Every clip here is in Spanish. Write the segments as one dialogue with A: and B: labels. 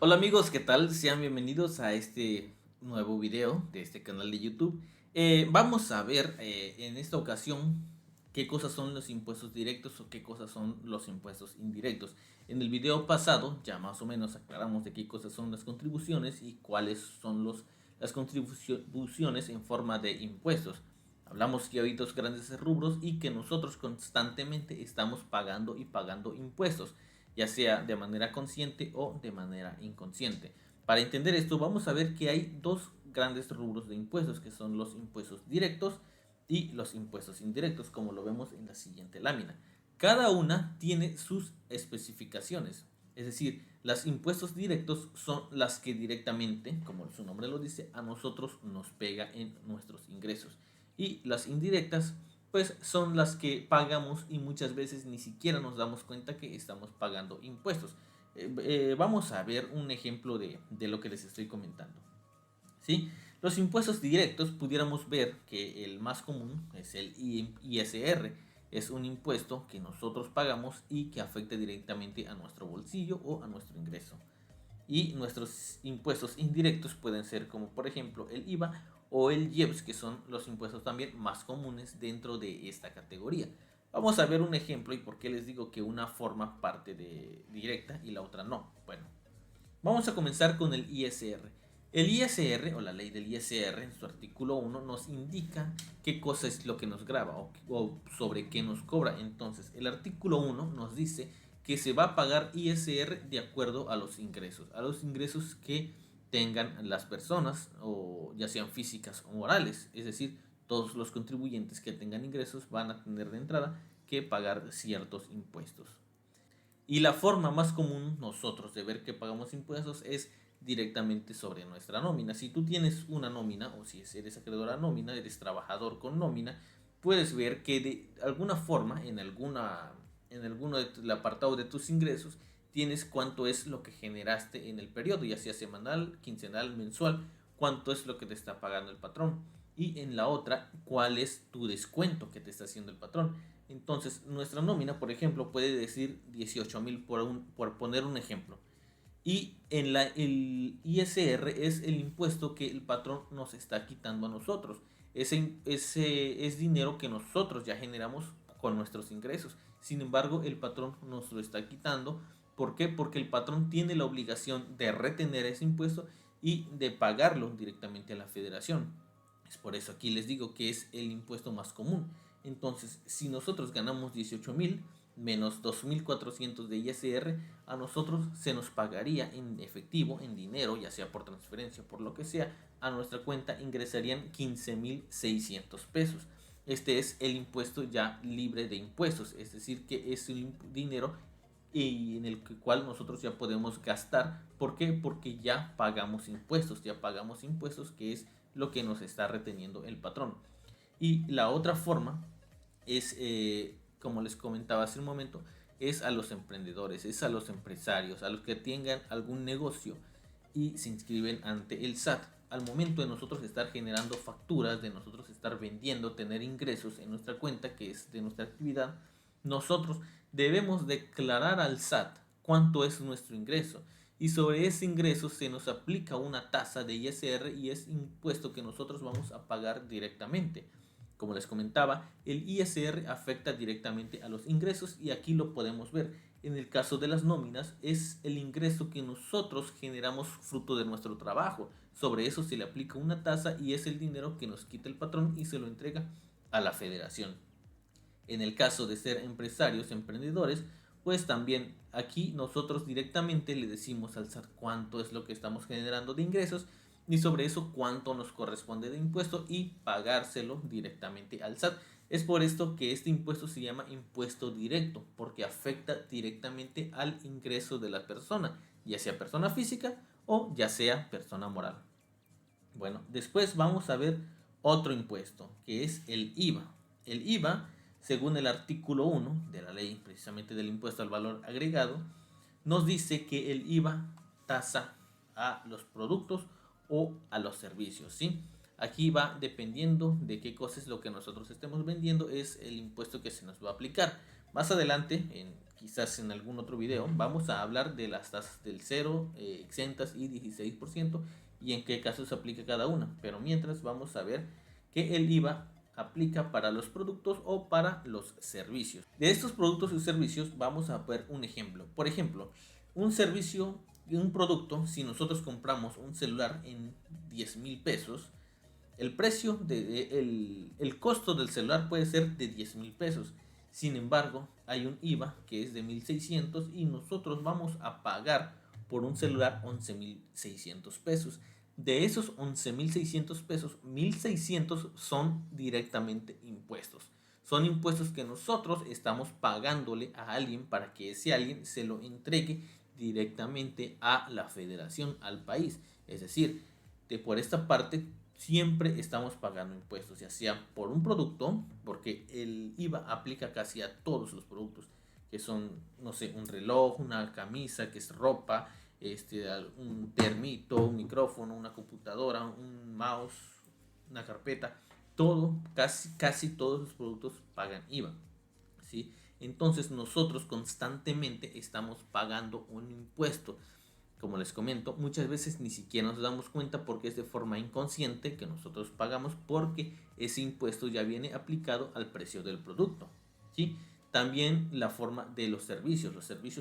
A: Hola amigos, ¿qué tal? Sean bienvenidos a este nuevo video de este canal de YouTube. Vamos a ver en esta ocasión qué cosas son los impuestos directos o qué cosas son los impuestos indirectos. En el video pasado ya más o menos aclaramos de qué cosas son las contribuciones y cuáles son las contribuciones en forma de impuestos. Hablamos que hay dos grandes rubros y que nosotros constantemente estamos pagando y pagando impuestos, ya sea de manera consciente o de manera inconsciente. Para entender esto, vamos a ver que hay dos grandes rubros de impuestos, que son los impuestos directos y los impuestos indirectos, como lo vemos en la siguiente lámina. Cada una tiene sus especificaciones, es decir, los impuestos directos son las que directamente, como su nombre lo dice, a nosotros nos pega en nuestros ingresos. Y las indirectas pues son las que pagamos y muchas veces ni siquiera nos damos cuenta que estamos pagando impuestos. Vamos a ver un ejemplo de lo que les estoy comentando. ¿Sí? Los impuestos directos pudiéramos ver que el más común es el ISR. Es un impuesto que nosotros pagamos y que afecta directamente a nuestro bolsillo o a nuestro ingreso. Y nuestros impuestos indirectos pueden ser como por ejemplo el IVA o el IEPS, que son los impuestos también más comunes dentro de esta categoría. Vamos a ver un ejemplo y por qué les digo que una forma parte de directa y la otra no. Bueno, vamos a comenzar con el ISR. El ISR o la ley del ISR en su artículo 1 nos indica qué cosa es lo que nos graba o sobre qué nos cobra. Entonces, el artículo 1 nos dice que se va a pagar ISR de acuerdo a los ingresos que tengan las personas, o ya sean físicas o morales. Es decir, todos los contribuyentes que tengan ingresos van a tener de entrada que pagar ciertos impuestos. Y la forma más común nosotros de ver que pagamos impuestos es directamente sobre nuestra nómina. Si tú tienes una nómina o si eres acreedor a nómina, eres trabajador con nómina, puedes ver que de alguna forma en alguno del apartado de tus ingresos tienes cuánto es lo que generaste en el periodo, ya sea semanal, quincenal, mensual, cuánto es lo que te está pagando el patrón. Y en la otra, cuál es tu descuento que te está haciendo el patrón. Entonces, nuestra nómina, por ejemplo, puede decir 18,000 por poner un ejemplo. Y el ISR es el impuesto que el patrón nos está quitando a nosotros. Ese es dinero que nosotros ya generamos con nuestros ingresos. Sin embargo, el patrón nos lo está quitando. ¿Por qué? Porque el patrón tiene la obligación de retener ese impuesto y de pagarlo directamente a la federación. Es por eso aquí les digo que es el impuesto más común. Entonces, si nosotros ganamos 18,000 menos 2,400 de ISR, a nosotros se nos pagaría en efectivo, en dinero, ya sea por transferencia o por lo que sea, a nuestra cuenta ingresarían 15,600 pesos. Este es el impuesto ya libre de impuestos, es decir, que es el dinero y en el cual nosotros ya podemos gastar. ¿Por qué? Porque ya pagamos impuestos, que es lo que nos está reteniendo el patrón. Y la otra forma es, como les comentaba hace un momento, es a los emprendedores, es a los empresarios, a los que tengan algún negocio y se inscriben ante el SAT. Al momento de nosotros estar generando facturas, de nosotros estar vendiendo, tener ingresos en nuestra cuenta, que es de nuestra actividad, nosotros debemos declarar al SAT cuánto es nuestro ingreso. Y sobre ese ingreso se nos aplica una tasa de ISR y es impuesto que nosotros vamos a pagar directamente. Como les comentaba, el ISR afecta directamente a los ingresos y aquí lo podemos ver. En el caso de las nóminas es el ingreso que nosotros generamos fruto de nuestro trabajo. Sobre eso se le aplica una tasa y es el dinero que nos quita el patrón y se lo entrega a la federación. En el caso de ser empresarios, emprendedores, pues también aquí nosotros directamente le decimos al SAT cuánto es lo que estamos generando de ingresos y sobre eso cuánto nos corresponde de impuesto y pagárselo directamente al SAT. Es por esto que este impuesto se llama impuesto directo, porque afecta directamente al ingreso de la persona, ya sea persona física o ya sea persona moral. Bueno, después vamos a ver otro impuesto, que es el IVA. El IVA, según el artículo 1 de la ley precisamente del impuesto al valor agregado, nos dice que el IVA tasa a los productos o a los servicios, ¿sí? Aquí va dependiendo de qué cosa es lo que nosotros estemos vendiendo, es el impuesto que se nos va a aplicar. Más adelante, quizás en algún otro video, vamos a hablar de las tasas del 0, exentas y 16% y en qué casos se aplica cada una. Pero mientras vamos a ver que el IVA aplica para los productos o para los servicios. De estos productos y servicios vamos a ver un ejemplo. Por ejemplo, un servicio, un producto, si nosotros compramos un celular en 10,000 pesos, el precio el costo del celular puede ser de 10,000 pesos. Sin embargo, hay un IVA que es de 1,600 y nosotros vamos a pagar por un celular 11,600 pesos. De esos 11,600 pesos, 1,600 son directamente impuestos. Son impuestos que nosotros estamos pagándole a alguien para que ese alguien se lo entregue directamente a la federación, al país. Es decir, por esta parte siempre estamos pagando impuestos, ya sea por un producto, porque el IVA aplica casi a todos los productos, que son, no sé, un reloj, una camisa, que es ropa, un termito, un micrófono, una computadora, un mouse, una carpeta, todo, casi todos los productos pagan IVA, ¿sí? Entonces nosotros constantemente estamos pagando un impuesto. Como les comento, muchas veces ni siquiera nos damos cuenta porque es de forma inconsciente que nosotros pagamos porque ese impuesto ya viene aplicado al precio del producto, ¿sí? También la forma de los servicios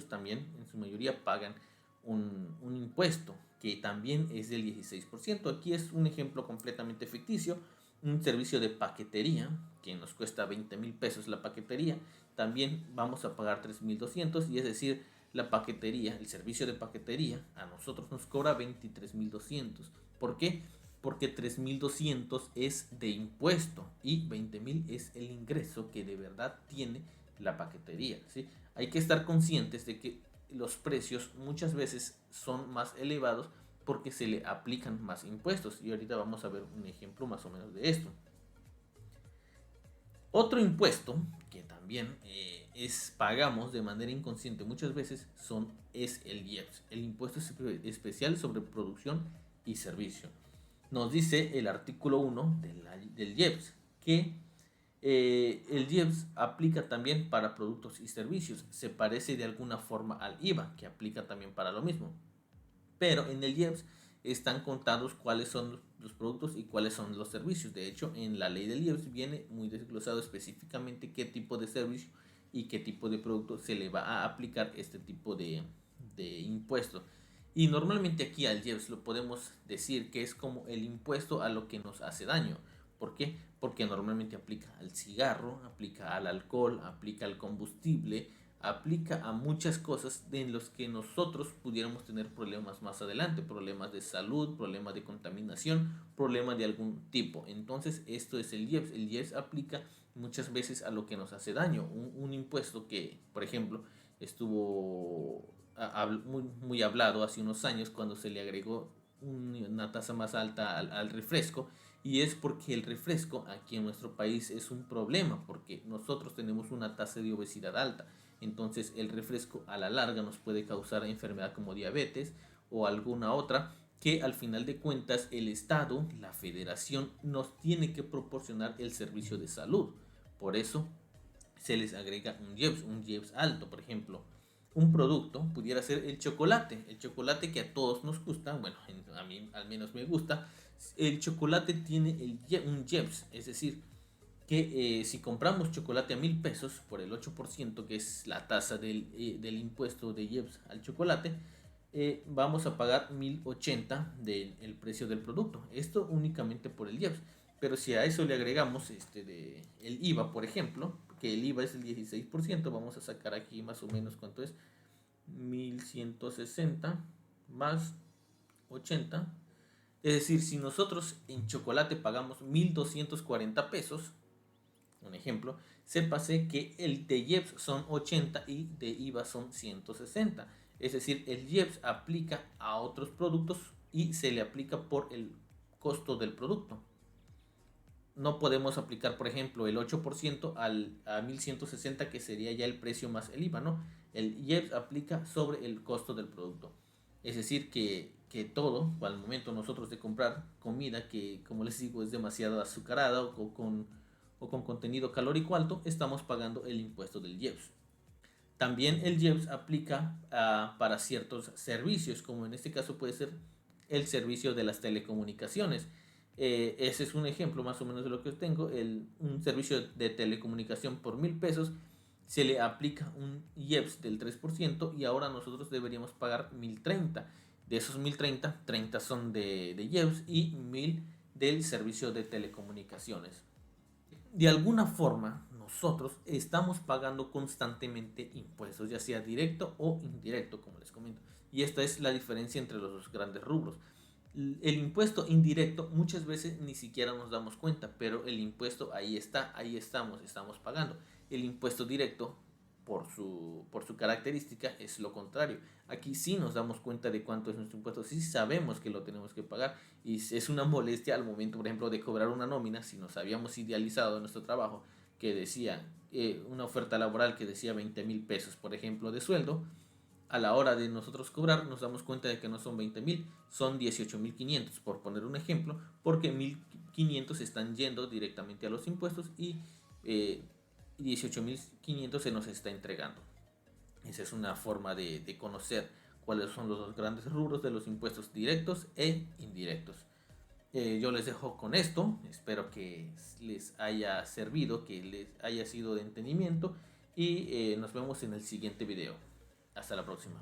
A: también en su mayoría pagan un impuesto que también es del 16%. Aquí es un ejemplo completamente ficticio, un servicio de paquetería que nos cuesta 20,000 pesos la paquetería, también vamos a pagar 3,200 y es decir, la paquetería, el servicio de paquetería, a nosotros nos cobra 23,200. ¿Por qué? Porque 3,200 es de impuesto y 20,000 es el ingreso que de verdad tiene la paquetería, ¿sí? Hay que estar conscientes de que los precios muchas veces son más elevados porque se le aplican más impuestos y ahorita vamos a ver un ejemplo más o menos de esto. Otro impuesto que también pagamos de manera inconsciente muchas veces es el IEPS, el impuesto especial sobre producción y servicio. Nos dice el artículo 1 del IEPS que el IEPS aplica también para productos y servicios. Se parece de alguna forma al IVA, que aplica también para lo mismo. Pero en el IEPS están contados cuáles son los productos y cuáles son los servicios. De hecho, en la ley del IEPS viene muy desglosado específicamente qué tipo de servicio y qué tipo de producto se le va a aplicar este tipo de impuesto. Y normalmente aquí al IEPS lo podemos decir que es como el impuesto a lo que nos hace daño. ¿Por qué? Porque normalmente aplica al cigarro, aplica al alcohol, aplica al combustible, aplica a muchas cosas en los que nosotros pudiéramos tener problemas más adelante, problemas de salud, problemas de contaminación, problemas de algún tipo. Entonces esto es el IEPS. El IEPS aplica muchas veces a lo que nos hace daño. Un impuesto que, por ejemplo, estuvo muy hablado hace unos años cuando se le agregó una tasa más alta al refresco, y es porque el refresco aquí en nuestro país es un problema porque nosotros tenemos una tasa de obesidad alta. Entonces el refresco a la larga nos puede causar enfermedad como diabetes o alguna otra que al final de cuentas el Estado, la federación, nos tiene que proporcionar el servicio de salud. Por eso se les agrega un IEPS alto. Por ejemplo, un producto pudiera ser el chocolate que a todos nos gusta, bueno, a mí al menos me gusta. El chocolate tiene un IEPS, es decir, que si compramos chocolate a 1,000 pesos por el 8%, que es la tasa del impuesto de IEPS al chocolate, vamos a pagar 1,080 del precio del producto. Esto únicamente por el IEPS. Pero si a eso le agregamos el IVA, por ejemplo, que el IVA es el 16%, vamos a sacar aquí más o menos cuánto es: 1,160 más 80. Es decir, si nosotros en chocolate pagamos 1,240 pesos, un ejemplo, sépase que el de IEPS son 80 y de IVA son 160. Es decir, el IEPS aplica a otros productos y se le aplica por el costo del producto. No podemos aplicar, por ejemplo, el 8% a 1,160, que sería ya el precio más el IVA, ¿no? El IEPS aplica sobre el costo del producto. Es decir, que todo, al momento nosotros de comprar comida que, como les digo, es demasiado azucarada o con contenido calórico alto, estamos pagando el impuesto del IEPS. También el IEPS aplica para ciertos servicios, como en este caso puede ser el servicio de las telecomunicaciones. Ese es un ejemplo más o menos de lo que tengo. Un servicio de telecomunicación por 1.000 pesos se le aplica un IEPS del 3% y ahora nosotros deberíamos pagar 1.030. De esos 1.030, 30 son de IEPS y 1.000 del servicio de telecomunicaciones. De alguna forma, nosotros estamos pagando constantemente impuestos, ya sea directo o indirecto, como les comento. Y esta es la diferencia entre los dos grandes rubros. El impuesto indirecto muchas veces ni siquiera nos damos cuenta, pero el impuesto ahí está, ahí estamos pagando. El impuesto directo, por su característica, es lo contrario. Aquí sí nos damos cuenta de cuánto es nuestro impuesto, sí sabemos que lo tenemos que pagar y es una molestia al momento, por ejemplo, de cobrar una nómina, si nos habíamos idealizado en nuestro trabajo, que decía, una oferta laboral que decía 20.000 pesos, por ejemplo, de sueldo. A la hora de nosotros cobrar nos damos cuenta de que no son 20.000, son 18.500, por poner un ejemplo, porque 1.500 están yendo directamente a los impuestos y 18.500 se nos está entregando. Esa es una forma de conocer cuáles son los dos grandes rubros de los impuestos directos e indirectos. Yo les dejo con esto, espero que les haya servido, que les haya sido de entendimiento y nos vemos en el siguiente video. Hasta la próxima.